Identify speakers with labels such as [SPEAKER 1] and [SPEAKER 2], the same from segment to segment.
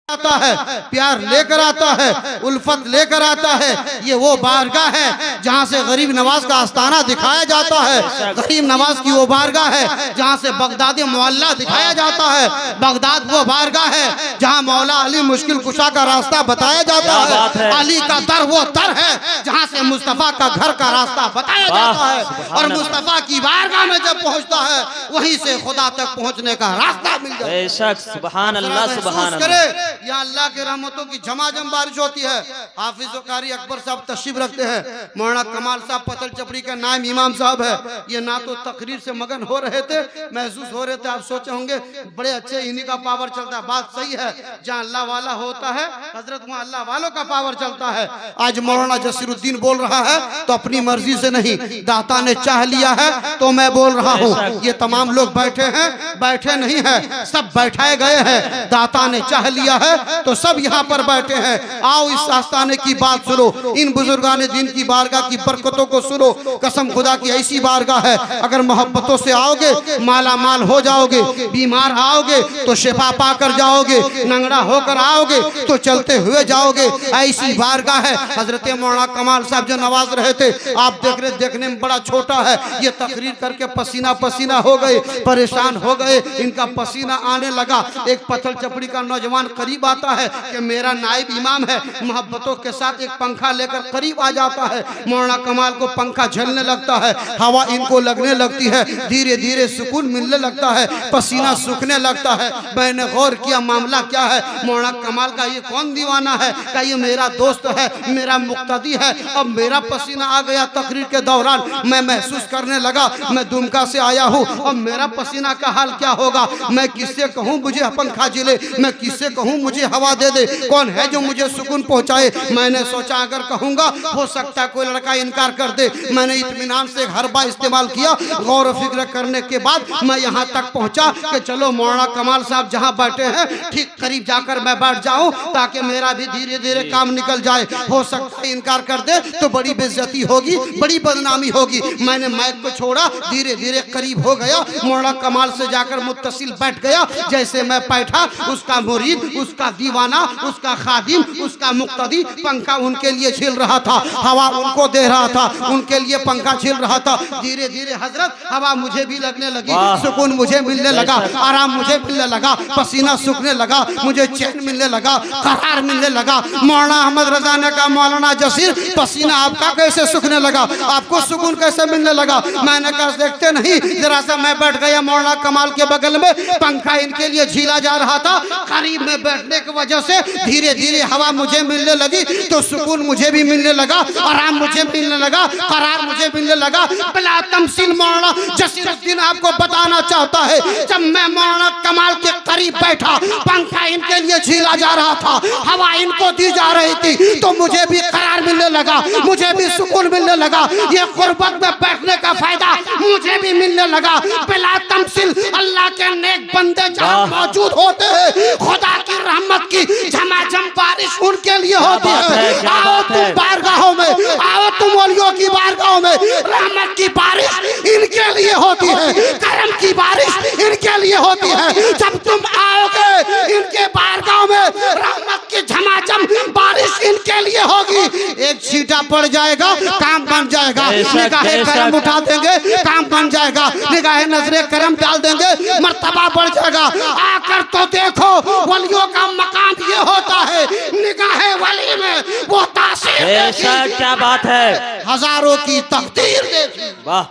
[SPEAKER 1] आता है, प्यार लेकर आता है, उल्फत लेकर आता है। ये वो बारगाह है जहाँ से गरीब नवाज का आस्थाना दिखाया जाता है। गरीब नवाज की वो बारगाह है जहाँ से बगदादी मोहल्ला दिखाया जाता है। बगदाद वो बारगाह है जहाँ मौला अली मुश्किल कुशा का रास्ता बताया जाता है। अली का दर वो दर है जहाँ से मुस्तफ़ा का घर का रास्ता बताया जाता है। और मुस्तफ़ा की बारगाह में जब पहुँचता है वहीं से खुदा तक पहुँचने का रास्ता मिल जाता है।
[SPEAKER 2] सुभान अल्लाह, सुभान अल्लाह।
[SPEAKER 1] या अल्लाह के रहमतों की झमाझम बारिश होती है। हाफिज कारी अकबर साहब तशरीफ रखते हैं। मौलाना कमाल साहब पतल चपड़ी का नाम इमाम साहब है। ये ना तो तकरीर से मगन हो रहे थे, महसूस हो रहे थे। आप सोचे होंगे बड़े अच्छे इन्हीं का पावर चलता है। बात सही है, जहाँ अल्लाह वाला होता है हजरत वहाँ अल्लाह वालों का पावर चलता है। आज मौलाना जसीरुद्दीन बोल रहा है तो अपनी मर्जी से नहीं, दाता ने चाह लिया है तो मैं बोल रहा हूँ। ये तमाम लोग बैठे हैं, बैठे नहीं है, सब बैठाए गए हैं। दाता ने चाह लिया है तो सब यहाँ पर बैठे हैं। आओ इस आस्थाने की बात सुनो, इन बुजुर्गाने दिन की बारगाह की बरकतों को सुनो। कसम खुदा की ऐसी बारगाह है, अगर मोहब्बतों से आओगे माला माल हो जाओगे, बीमार आओगे तो शिफा पाकर जाओगे, नंगड़ा होकर आओगे तो चलते हुए जाओगे। ऐसी बारगाह है। हजरत मौलाना कमाल साहब जो नवाज रहे थे, आप देख रहे, देखने में बड़ा छोटा है, ये तकरीर करके पसीना पसीना हो गए, परेशान हो गए, इनका पसीना आने लगा। एक पत्थर चपड़ी का नौजवान करीब आता है कि मेरा नाइब इमाम है, मोहब्बतों के साथ एक पंखा लेकर करीब आ जाता है। मौलाना कमाल को पंखा झलने लगता है, हवा इनको लगने लगती है, धीरे धीरे सुकून मिलने लगता है, पसीना सूखने लगता है। मैंने गौर किया मामला क्या है। मौलाना कमाल का ये कौन दीवाना है, क्या ये मेरा दोस्त है, मेरा मुक्तदी है। अब मेरा पसीना आ गया तकरीर के दौरान, मैं महसूस करने लगा मैं दुमका से आया हूँ, अब मेरा पसीना का हाल क्या होगा। मैं किससे कहूँ मुझे पंखा झिले, मैं किससे कहूँ मुझे हवा दे दे, कौन है जो मुझे सुकून पहुंचाए। मैंने सोचा अगर कहूंगा हो सकता है कोई लड़का इनकार कर दे। मैंने इत्मीनान से हरबा इस्तेमाल किया, गौर फिक्र करने के बाद मैं यहाँ तक पहुंचा कि चलो मौलाना कमाल साहब जहाँ बैठे हैं ठीक करीब जाकर मैं बैठ जाऊं ताकि मेरा भी धीरे धीरे काम निकल जाए। हो सकता है इनकार कर दे तो बड़ी बेइज्जती होगी, बड़ी बदनामी होगी। मैंने माइक को छोड़ा, धीरे धीरे करीब हो गया, मौलाना कमाल से जाकर मुत्तसिल बैठ गया। जैसे मैं बैठा उसका मुरीद, उसका दीवाना, उसका खादिम, उसका मुक्तदी पंखा उनके लिए झिल रहा था, हवा उनको दे रहा था, उनके लिए पंखा झिल रहा था। धीरे धीरे हजरत हवा मुझे भी लगने लगी, सुकून मुझे मिलने लगा, आराम मुझे मिलने लगा, पसीना सूखने लगा, मुझे चैन मिलने लगा, करार मिलने लगा। मौलाना अहमद रजा ने कहा मौलाना जसीर पसीना आपका कैसे सूखने लगा, आपको सुकून कैसे मिलने लगा। मैंने कहा देखते नहीं जरा सा। मैं बैठ गया मौलाना कमाल के बगल में, पंखा इनके लिए झीला जा रहा था। करीब में बैठने की वजह से धीरे धीरे हवा मुझे मिलने लगी तो सुकून मुझे भी मिलने लगा, आराम मुझे मिलने लगा, करार मुझे मिलने लगा। बिला तमसील मौलाना जसीरुद्दीन आपको बताना चाहता है, जब मैं मौलाना कमाल के करीब बैठा, पंखा इनके लिए झीला जा रहा था, हवा इनको दी जा रही थी, तो मुझे भी करार मिलने लगा, मुझे भी सुकून मिलने लगा। ये गुर्बत में बैठने का फायदा मुझे भी मिलने लगा। बिला तमसील अल्लाह के नेक बंदे जहाँ मौजूद होते हैं, खुदा की रहमत की झमाझम बारिश उनके लिए होती है। आओ तुम बारगाहों में, आओ तुम वलियों की बारगाहों में, रहमत की बारिश इनके लिए होती है, करम की बारिश इनके लिए होती है। जब तुम आओगे इनके बारगाहों में, रहमत की झमाझम बारिश इनके लिए होगी। एक छींटा पड़ जाएगा काम बन जाएगा, निगाहे करम उठा देंगे काम बन जाएगा, निगाहे नजरे करम डाल देंगे मर्तबा बढ़ जाएगा। आकर तो देखो वलियों का मकाम ये होता है, निगाहे वली में वो तासीर।
[SPEAKER 2] क्या बात है,
[SPEAKER 1] हजारों की तकदीर देखी।
[SPEAKER 2] वाह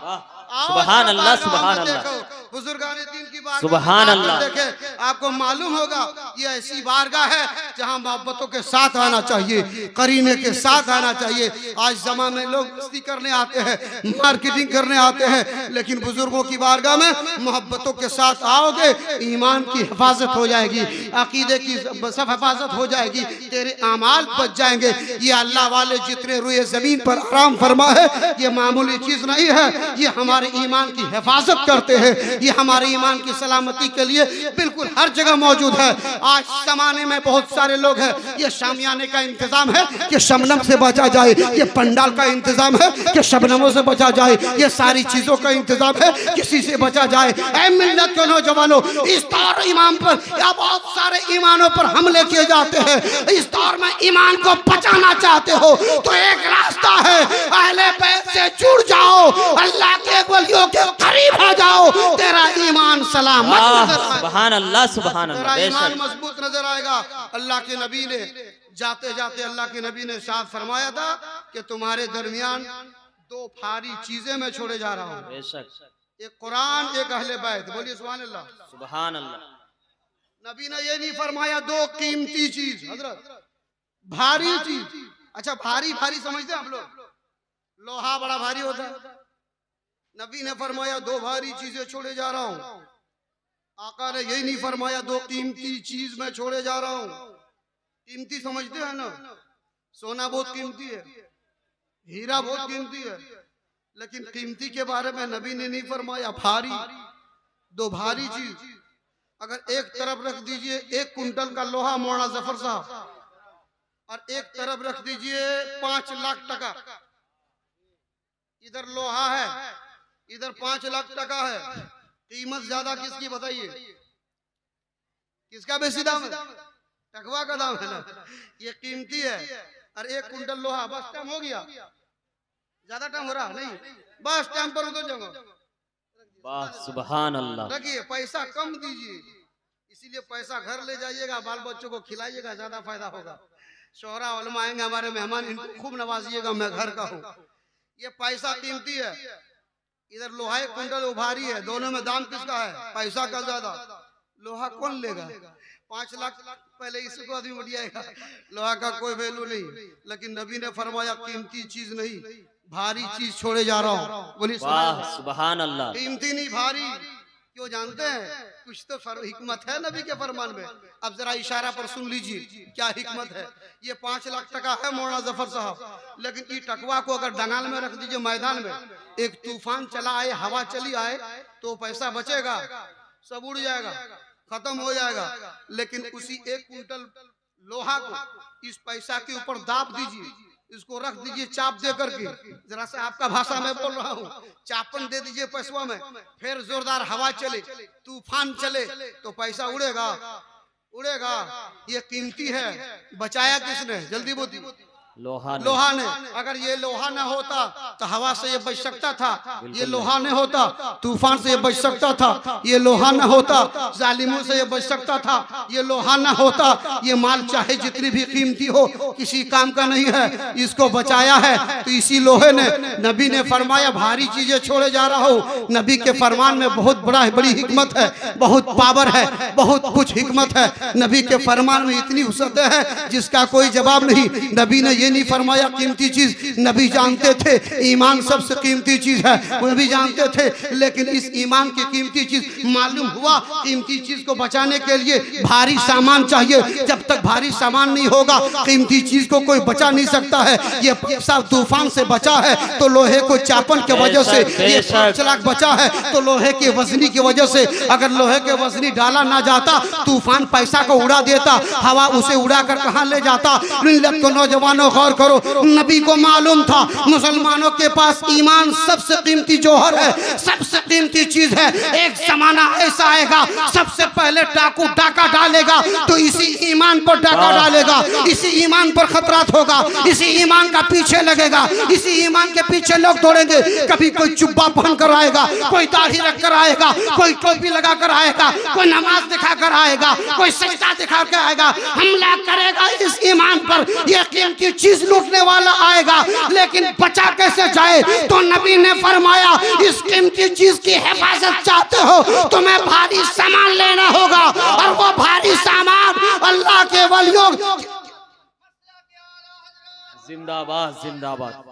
[SPEAKER 2] सुभान अल्लाह, सुभान अल्लाह,
[SPEAKER 1] बुजुर्गाने दिन की बात
[SPEAKER 2] सुभान अल्लाह।
[SPEAKER 1] देखे आपको मालूम होगा ये ऐसी बारगाह है जहाँ मोहब्बतों के साथ आना चाहिए, करीने के साथ आना चाहिए। आज जमाने में लोग मस्ती करने आते हैं, मार्केटिंग करने आते हैं, लेकिन बुजुर्गों की बारगाह में मोहब्बतों के साथ आओगे ईमान की हिफाजत हो जाएगी, अकीदे की सब हिफाजत हो जाएगी, तेरे आमाल बच जाएंगे। ये अल्लाह वाले जितने रुए जमीन पर आराम फरमा है ये मामूली चीज नहीं है, ये हमारे ईमान की हिफाजत करते हैं, ये हमारे ईमान की सलामती के लिए बिल्कुल हर जगह मौजूद है। आज जमाने में बहुत सारे लोग हैं, ये शामियाने का इंतजाम है कि शबनम से बचा जाए, ये पंडाल का इंतजाम है कि शबनमों से बचा जाए, ये सारी चीजों का इंतजाम है किसी से बचा जाए। ऐ मिल्लत के नौजवानों, इस दौर ईमान पर या बहुत सारे ईमानों पर हमले किए जाते हैं। इस दौर में ईमान को बचाना चाहते हो तो एक रास्ता है, अहले बैत से जुड़ जाओ, अल्लाह के वलियों के करीब हो जाओ, तेरा ईमान सलामत नजर आएगा।
[SPEAKER 2] सुभान अल्लाह, सुभान अल्लाह।
[SPEAKER 1] तेरा ईमान मजबूत नजर आएगा। अल्लाह के नबी ने जाते जाते अल्लाह के नबी ने साथ फरमाया था कि तुम्हारे दरमियान दो भारी चीजें मैं छोड़े जा रहा हूँ,
[SPEAKER 2] बेशक।
[SPEAKER 1] एक कुरान, एक अहले बैत। बोलिए सुभान अल्लाह,
[SPEAKER 2] सुभान अल्लाह।
[SPEAKER 1] नबी ने ये नहीं फरमाया दो कीमती चीज, हजरत भारी चीज। अच्छा, भारी भारी समझते हैं आप लोग, लोहा बड़ा भारी होता है। नबी ने फरमाया दो भारी चीजें छोड़े जा रहा हूँ। आका ने यही नहीं फरमाया दो कीमती चीज मैं छोड़े जा रहा हूँ। कीमती समझते हैं ना, सोना बहुत कीमती है, हीरा बहुत कीमती है, लेकिन कीमती के बारे में नबी ने नहीं फरमाया भारी। दो भारी चीज, अगर एक तरफ रख दीजिए 1 कुंटल का लोहा मौलाना जफर साहब, और एक तरफ रख दीजिए 5 लाख टका। इधर लोहा है, इधर 5 लाख टका है, कीमत ज्यादा किसकी बताइए? किसका बेसी दाम है? टकवा का दाम है ना, ये कीमती है। और 1 कुंटल लोहा, बस टाइम हो गया, ज्यादा टाइम हो रहा नहीं, बस टाइम पर उतर जाऊंगा।
[SPEAKER 2] वाह, सुभान अल्लाह।
[SPEAKER 1] रखिए, पैसा कम दीजिए, इसीलिए पैसा घर ले जाइएगा, बाल बच्चों को खिलाइएगा, ज्यादा फायदा होगा। शोहरा उलमा आएंगे हमारे मेहमान, इनको खूब नवाजिएगा, मैं घर का हूँ। ये पैसा कीमती है। इधर लोहा 1 कुंटल उभारी है, दोनों में दाम किसका है? पैसा का ज्यादा। लोहा कौन लेगा? 5 लाख पहले इसी को आदमी बढ़ियाएगा, लोहा का कोई वैल्यू नहीं। लेकिन नबी ने फरमाया कीमती चीज नहीं, भारी चीज छोड़े जा रहा हूँ। बोलिए
[SPEAKER 2] सुभान अल्लाह।
[SPEAKER 1] कीमती नहीं, भारी। क्यों जानते हैं? कुछ तो हिकमत है नबी के फरमान में। अब जरा इशारा पर सुन लीजिए क्या हिकमत है। ये 5 लाख टका है मौलाना जफर साहब, लेकिन ये टकवा को अगर डंगाल में रख दीजिए मैदान में, एक तूफान चला आए, हवा चली आए, तो पैसा बचेगा? सब उड़ जाएगा, खत्म हो जाएगा। लेकिन उसी 1 कुंटल लोहा को इस पैसा के ऊपर दाब दीजिए, इसको रख दीजिए चाप दे करके, जरा से आपका भाषा में बोल रहा हूँ, चापन दे दीजिए पैसवा में, फिर जोरदार हवा चले, तूफान चले, तो पैसा उड़ेगा? उड़ेगा। ये कीमती है। बचाया किसने? जल्दी बोलिए। लोहा ने। अगर ये लोहा न होता तो हवा से ये बच सकता था, ये लोहा न होता तूफान से ये बच सकता था, ये लोहा न होता जालिमों से ये बच सकता था, ये लोहा न होता ये माल चाहे जितनी भी कीमती हो किसी काम का नहीं है। इसको बचाया है तो इसी लोहे ने। नबी ने फरमाया भारी चीजें छोड़े जा रहा हूँ। नबी के फरमान में बहुत बड़ी हिकमत है, बहुत पावर है, बहुत कुछ हिकमत है। नबी के फरमान में इतनी वसअत है जिसका कोई जवाब नहीं। नबी ने ये नहीं फरमाया कीमती चीज, नबी जानते थे ईमान सबसे कीमती चीज है, वो भी जानते थे। लेकिन इस ईमान की कीमती चीज मालूम हुआ, कीमती चीज को बचाने के लिए भारी सामान चाहिए। जब तक भारी सामान नहीं होगा कीमती चीज को कोई बचा नहीं सकता है। ये सब तूफान से बचा है तो लोहे को चापन के वजह से, ये 5 लाख बचा है तो लोहे के वजनी की वजह से। अगर लोहे के वजनी डाला ना जाता तूफान पैसा को उड़ा देता, हवा उसे उड़ा कर कहाँ ले जाता। मिल्लत को नौजवानों गौर करो, नबी को मालूम था मुसलमानों के पास ईमान सबसे कीमती जौहर है, सबसे कीमती चीज है। एक जमाना ऐसा आएगा सबसे पहले डाकू डाका डालेगा तो इसी ईमान पर डाका डालेगा, इसी ईमान पर खतरात होगा, इसी ईमान का पीछे लगेगा, इसी ईमान के पीछे लोग दौड़ेंगे। कभी कोई जुब्बा पहन कर आएगा, कोई दाढ़ी रख कर आएगा, कोई टोपी लगा कर आएगा, कोई नमाज दिखा कर आएगा, कोई सजदा दिखा कर आएगा, हमला करेगा इस ईमान पर। यह कीमती चीज लूटने वाला आएगा, लेकिन बचा कैसे जाए? तो नबी ने फरमाया इस कीमती चीज की हिफाजत चाहते हो तो मैं भारी सामान लेना होगा, और वो भारी सामान अल्लाह के वलियों।
[SPEAKER 2] जिंदाबाद जिंदाबाद।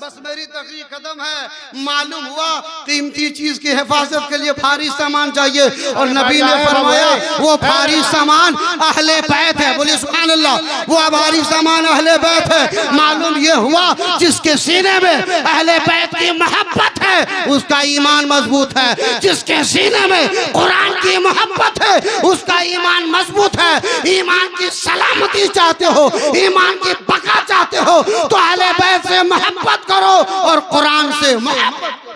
[SPEAKER 1] बस मेरी तकरीर खत्म है। मालूम हुआ कीमती चीज की हिफाजत के लिए भारी सामान चाहिए, और नबी ने फरमाया वो भारी सामान अहले बैत है। बोलिए सुभान अल्लाह। वो भारी सामान अहले बैत है। मालूम ये हुआ जिसके सीने में अहले बैत की मोहब्बत है है उसका ईमान मजबूत है। जिसके सीने में कुरान की मोहब्बत है उसका ईमान मजबूत है। ईमान की सलामती चाहते हो, ईमान की बका चाहते हो तो अहले बैत से मोहब्बत करो और कुरान से मोहब्बत